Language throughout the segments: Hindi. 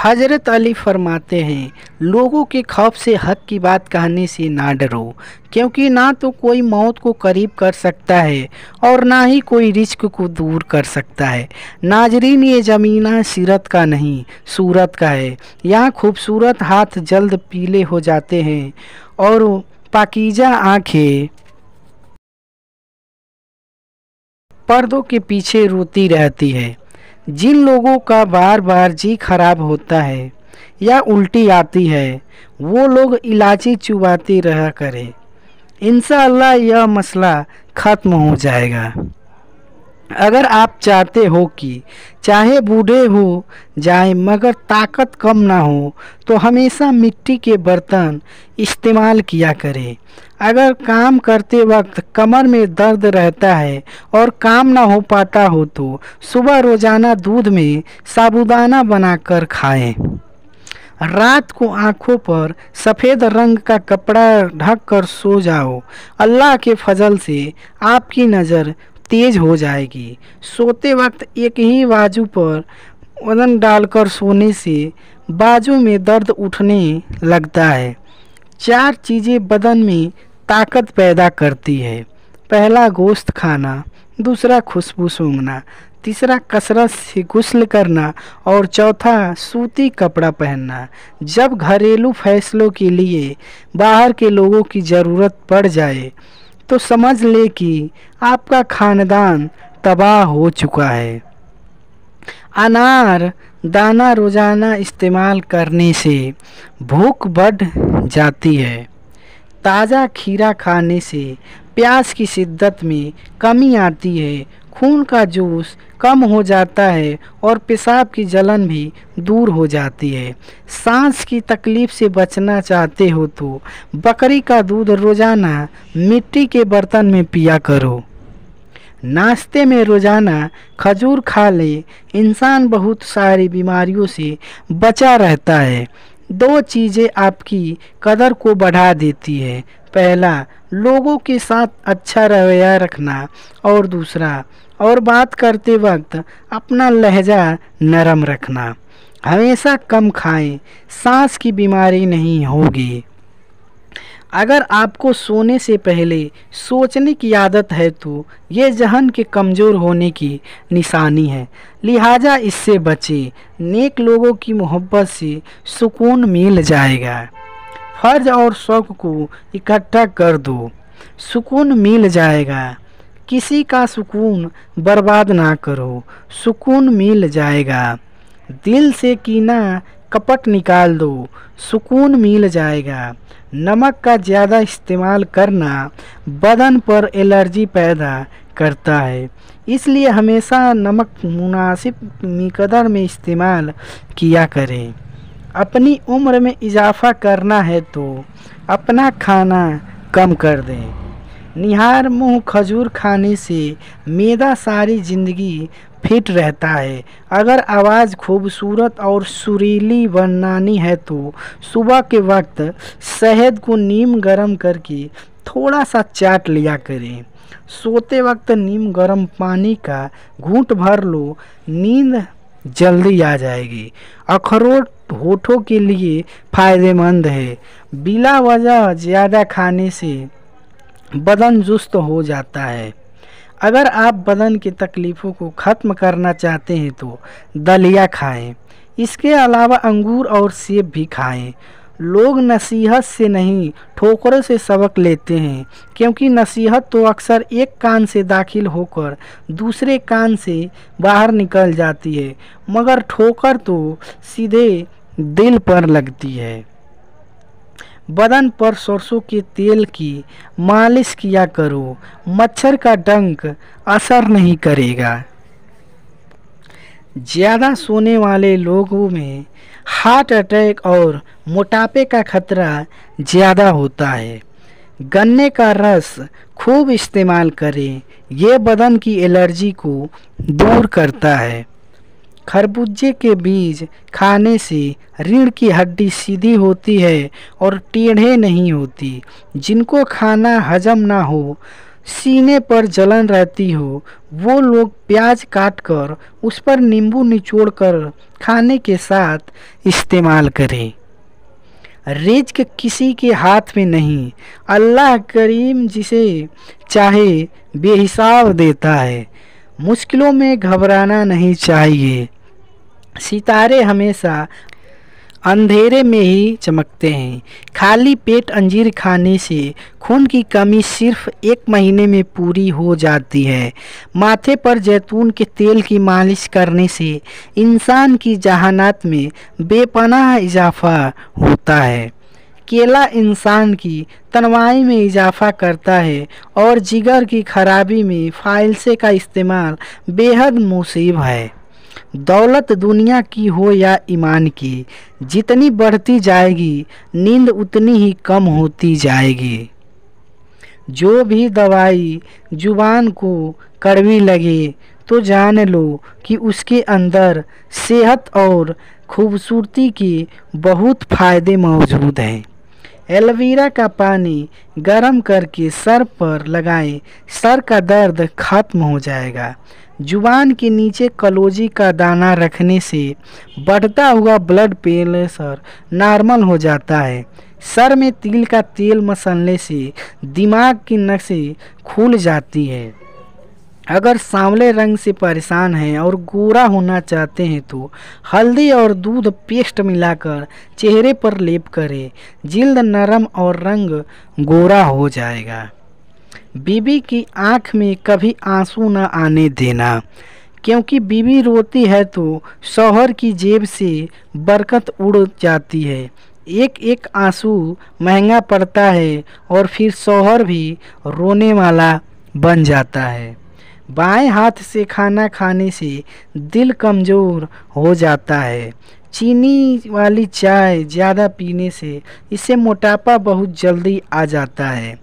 हजरत अली फरमाते हैं, लोगों के खौफ से हक की बात कहने से ना डरो, क्योंकि ना तो कोई मौत को करीब कर सकता है और ना ही कोई रिस्क को दूर कर सकता है। नाजरीन, ये ज़मीना सीरत का नहीं, सूरत का है। यहाँ खूबसूरत हाथ जल्द पीले हो जाते हैं और पाकीज़ा आंखें पर्दों के पीछे रोती रहती है। जिन लोगों का बार बार जी खराब होता है या उल्टी आती है, वो लोग इलायची चुबाते रहा करें। इंशाअल्लाह यह मसला ख़त्म हो जाएगा। अगर आप चाहते हो कि चाहे बूढ़े हो जाए मगर ताकत कम ना हो, तो हमेशा मिट्टी के बर्तन इस्तेमाल किया करें। अगर काम करते वक्त कमर में दर्द रहता है और काम ना हो पाता हो, तो सुबह रोज़ाना दूध में साबूदाना बनाकर खाएं। रात को आँखों पर सफ़ेद रंग का कपड़ा ढक कर सो जाओ। अल्लाह के फजल से आपकी नज़र तेज हो जाएगी। सोते वक्त एक ही बाजू पर वजन डालकर सोने से बाजू में दर्द उठने लगता है। 4 चीज़ें बदन में ताकत पैदा करती है। पहला, गोश्त खाना। दूसरा, खुशबू सूंघना। तीसरा, कसरत से गुस्ल करना। और चौथा, सूती कपड़ा पहनना। जब घरेलू फैसलों के लिए बाहर के लोगों की ज़रूरत पड़ जाए, तो समझ ले कि आपका खानदान तबाह हो चुका है। अनार दाना रोज़ाना इस्तेमाल करने से भूख बढ़ जाती है। ताज़ा खीरा खाने से प्यास की शिद्दत में कमी आती है, खून का जोश कम हो जाता है और पेशाब की जलन भी दूर हो जाती है। सांस की तकलीफ़ से बचना चाहते हो तो बकरी का दूध रोज़ाना मिट्टी के बर्तन में पिया करो। नाश्ते में रोज़ाना खजूर खा ले, इंसान बहुत सारी बीमारियों से बचा रहता है। 2 चीज़ें आपकी कदर को बढ़ा देती है। पहला, लोगों के साथ अच्छा रवैया रखना, और दूसरा, और बात करते वक्त अपना लहजा नरम रखना। हमेशा कम खाएं, सांस की बीमारी नहीं होगी। अगर आपको सोने से पहले सोचने की आदत है, तो ये जहन के कमज़ोर होने की निशानी है, लिहाजा इससे बचें। नेक लोगों की मोहब्बत से सुकून मिल जाएगा। फ़र्ज और शौक़ को इकट्ठा कर दो, सुकून मिल जाएगा। किसी का सुकून बर्बाद ना करो, सुकून मिल जाएगा। दिल से कीना कपट निकाल दो, सुकून मिल जाएगा। नमक का ज़्यादा इस्तेमाल करना बदन पर एलर्जी पैदा करता है, इसलिए हमेशा नमक मुनासिब मिक़दार में इस्तेमाल किया करें। अपनी उम्र में इजाफ़ा करना है तो अपना खाना कम कर दें। निहार मुँह खजूर खाने से मैदा सारी ज़िंदगी फिट रहता है। अगर आवाज़ खूबसूरत और सुरीली बनानी है, तो सुबह के वक्त शहद को नीम गर्म करके थोड़ा सा चाट लिया करें। सोते वक्त नीम गर्म पानी का घूंट भर लो, नींद जल्दी आ जाएगी। अखरोट होठों के लिए फ़ायदेमंद है। बिला वजह ज़्यादा खाने से बदन सुस्त हो जाता है। अगर आप बदन की तकलीफ़ों को ख़त्म करना चाहते हैं, तो दलिया खाएं। इसके अलावा अंगूर और सेब भी खाएं। लोग नसीहत से नहीं, ठोकरों से सबक लेते हैं, क्योंकि नसीहत तो अक्सर एक कान से दाखिल होकर दूसरे कान से बाहर निकल जाती है, मगर ठोकर तो सीधे दिल पर लगती है। बदन पर सरसों के तेल की मालिश किया करो, मच्छर का डंक असर नहीं करेगा। ज़्यादा सोने वाले लोगों में हार्ट अटैक और मोटापे का खतरा ज़्यादा होता है। गन्ने का रस खूब इस्तेमाल करें, ये बदन की एलर्जी को दूर करता है। खरबूजे के बीज खाने से रीढ़ की हड्डी सीधी होती है और टेढ़े नहीं होती। जिनको खाना हजम ना हो, सीने पर जलन रहती हो, वो लोग प्याज काट कर उस पर नींबू निचोड़ कर खाने के साथ इस्तेमाल करें। रिज्क किसी के हाथ में नहीं, अल्लाह करीम जिसे चाहे बेहिसाब देता है। मुश्किलों में घबराना नहीं चाहिए, सितारे हमेशा अंधेरे में ही चमकते हैं। खाली पेट अंजीर खाने से खून की कमी सिर्फ 1 महीने में पूरी हो जाती है। माथे पर जैतून के तेल की मालिश करने से इंसान की जहानत में बेपनाह इजाफा होता है। केला इंसान की तन्वाई में इजाफा करता है और जिगर की खराबी में फाइलसे का इस्तेमाल बेहद मुसीब है। दौलत दुनिया की हो या ईमान की, जितनी बढ़ती जाएगी नींद उतनी ही कम होती जाएगी। जो भी दवाई जुबान को कड़वी लगे तो जान लो कि उसके अंदर सेहत और खूबसूरती के बहुत फ़ायदे मौजूद हैं। एलोवेरा का पानी गर्म करके सर पर लगाएं, सर का दर्द खत्म हो जाएगा। जुबान के नीचे कलौंजी का दाना रखने से बढ़ता हुआ ब्लड प्रेशर नॉर्मल हो जाता है। सर में तिल का तेल मसलने से दिमाग की नसें खुल जाती है। अगर सांवले रंग से परेशान हैं और गोरा होना चाहते हैं तो हल्दी और दूध पेस्ट मिलाकर चेहरे पर लेप करें, जिल्द नरम और रंग गोरा हो जाएगा। बीवी की आंख में कभी आंसू न आने देना, क्योंकि बीवी रोती है तो शौहर की जेब से बरकत उड़ जाती है। एक एक आंसू महंगा पड़ता है और फिर शौहर भी रोने वाला बन जाता है। बाएं हाथ से खाना खाने से दिल कमज़ोर हो जाता है। चीनी वाली चाय ज़्यादा पीने से इससे मोटापा बहुत जल्दी आ जाता है।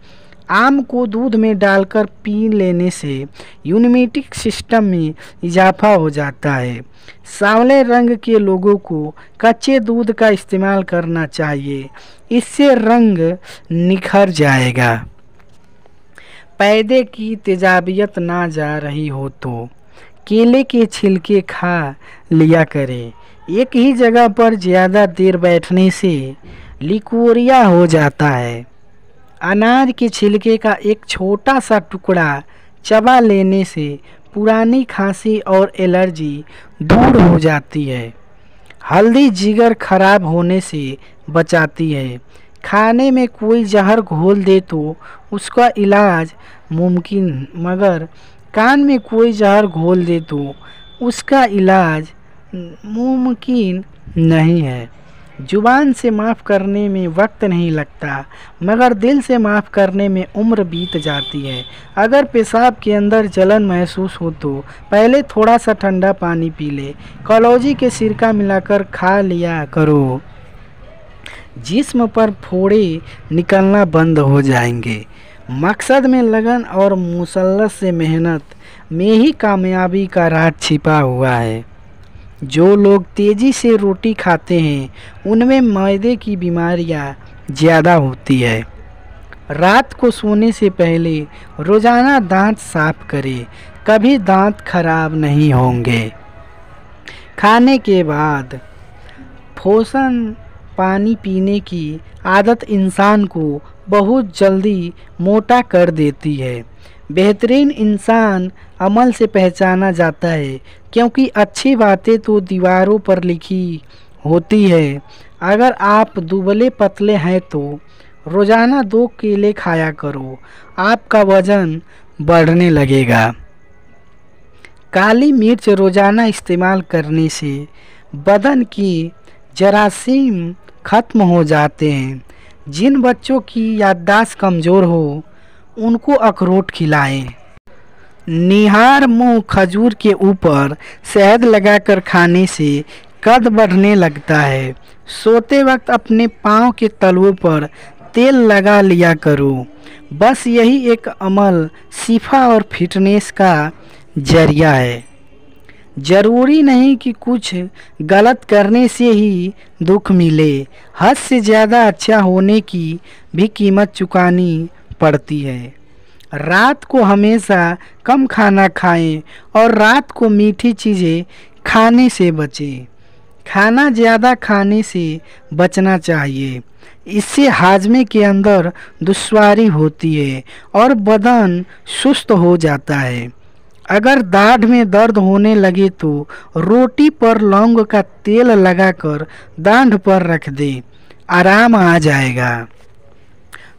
आम को दूध में डालकर पी लेने से इम्यूनिटी सिस्टम में इजाफा हो जाता है। सांवले रंग के लोगों को कच्चे दूध का इस्तेमाल करना चाहिए, इससे रंग निखर जाएगा। पैदे की तेजाबियत ना जा रही हो तो केले के छिलके खा लिया करें। एक ही जगह पर ज़्यादा देर बैठने से लिकोरिया हो जाता है। अनाज के छिलके का एक छोटा सा टुकड़ा चबा लेने से पुरानी खांसी और एलर्जी दूर हो जाती है। हल्दी जिगर खराब होने से बचाती है। खाने में कोई जहर घोल दे तो उसका इलाज मुमकिन, मगर कान में कोई जहर घोल दे तो उसका इलाज मुमकिन नहीं है। जुबान से माफ़ करने में वक्त नहीं लगता, मगर दिल से माफ़ करने में उम्र बीत जाती है। अगर पेशाब के अंदर जलन महसूस हो तो पहले थोड़ा सा ठंडा पानी पी ले। कलौंजी के सिरका मिलाकर खा लिया करो, जिस्म पर फोड़े निकलना बंद हो जाएंगे। मकसद में लगन और मुसल्लत से मेहनत में ही कामयाबी का राज छिपा हुआ है। जो लोग तेज़ी से रोटी खाते हैं उनमें मैदे की बीमारियां ज़्यादा होती है। रात को सोने से पहले रोज़ाना दांत साफ करें, कभी दांत खराब नहीं होंगे। खाने के बाद फौरन पानी पीने की आदत इंसान को बहुत जल्दी मोटा कर देती है। बेहतरीन इंसान अमल से पहचाना जाता है, क्योंकि अच्छी बातें तो दीवारों पर लिखी होती है। अगर आप दुबले पतले हैं तो रोज़ाना 2 केले खाया करो, आपका वज़न बढ़ने लगेगा। काली मिर्च रोज़ाना इस्तेमाल करने से बदन की जरासीम खत्म हो जाते हैं। जिन बच्चों की याददाश्त कमज़ोर हो उनको अखरोट खिलाएं। निहार मुंह खजूर के ऊपर शहद लगाकर खाने से कद बढ़ने लगता है। सोते वक्त अपने पाँव के तलवों पर तेल लगा लिया करो। बस यही एक अमल शिफा और फिटनेस का जरिया है। ज़रूरी नहीं कि कुछ गलत करने से ही दुख मिले। हद से ज़्यादा अच्छा होने की भी कीमत चुकानी पड़ती है। रात को हमेशा कम खाना खाएं और रात को मीठी चीज़ें खाने से बचें। खाना ज़्यादा खाने से बचना चाहिए, इससे हाजमे के अंदर दुश्वारी होती है और बदन सुस्त हो जाता है। अगर दाढ़ में दर्द होने लगे तो रोटी पर लौंग का तेल लगाकर दाढ़ पर रख दें, आराम आ जाएगा।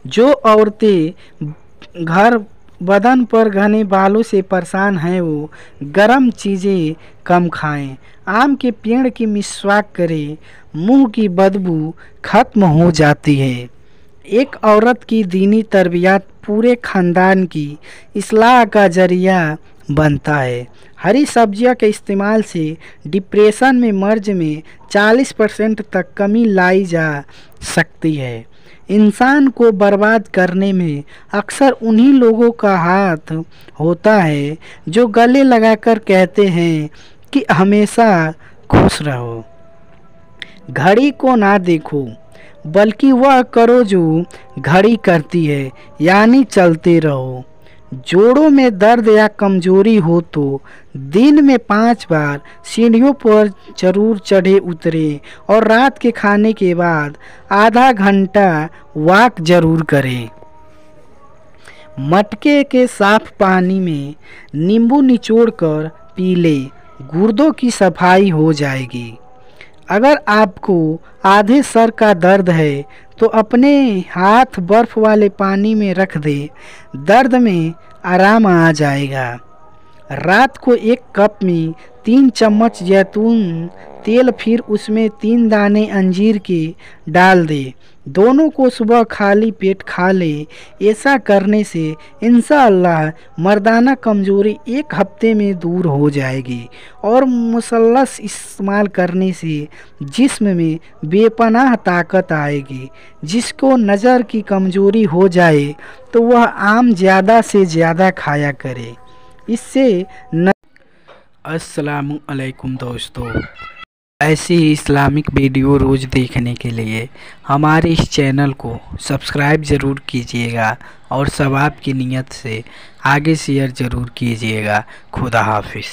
जो औरतें घर बदन पर घने बालों से परेशान हैं वो गर्म चीज़ें कम खाएं। आम के पेड़ की मिसवाक करें, मुंह की बदबू खत्म हो जाती है। एक औरत की दीनी तरबियत पूरे ख़ानदान की इस्लाह का जरिया बनता है। हरी सब्जियों के इस्तेमाल से डिप्रेशन में मर्ज में 40% तक कमी लाई जा सकती है। इंसान को बर्बाद करने में अक्सर उन्हीं लोगों का हाथ होता है जो गले लगाकर कहते हैं कि हमेशा खुश रहो। घड़ी को ना देखो, बल्कि वह करो जो घड़ी करती है, यानी चलते रहो। जोड़ों में दर्द या कमजोरी हो तो दिन में 5 बार सीढ़ियों पर जरूर चढ़े उतरे और रात के खाने के बाद आधा घंटा वॉक जरूर करें। मटके के साफ पानी में नींबू निचोड़कर पी ले, गुर्दों की सफाई हो जाएगी। अगर आपको आधे सर का दर्द है तो अपने हाथ बर्फ़ वाले पानी में रख दे, दर्द में आराम आ जाएगा। रात को 1 कप में 3 चम्मच जैतून तेल फिर उसमें 3 दाने अंजीर के डाल दे, दोनों को सुबह खाली पेट खा ले। ऐसा करने से इंशाअल्लाह मर्दाना कमजोरी 1 हफ्ते में दूर हो जाएगी और मुसल्लस इस्तेमाल करने से जिस्म में बेपनाह ताकत आएगी। जिसको नज़र की कमजोरी हो जाए तो वह आम ज़्यादा से ज़्यादा खाया करे, इससे अस्सलामु अलैकुम दोस्तों, ऐसी इस्लामिक वीडियो रोज़ देखने के लिए हमारे इस चैनल को सब्सक्राइब ज़रूर कीजिएगा और सवाब की नीयत से आगे शेयर ज़रूर कीजिएगा। खुदा हाफिज़।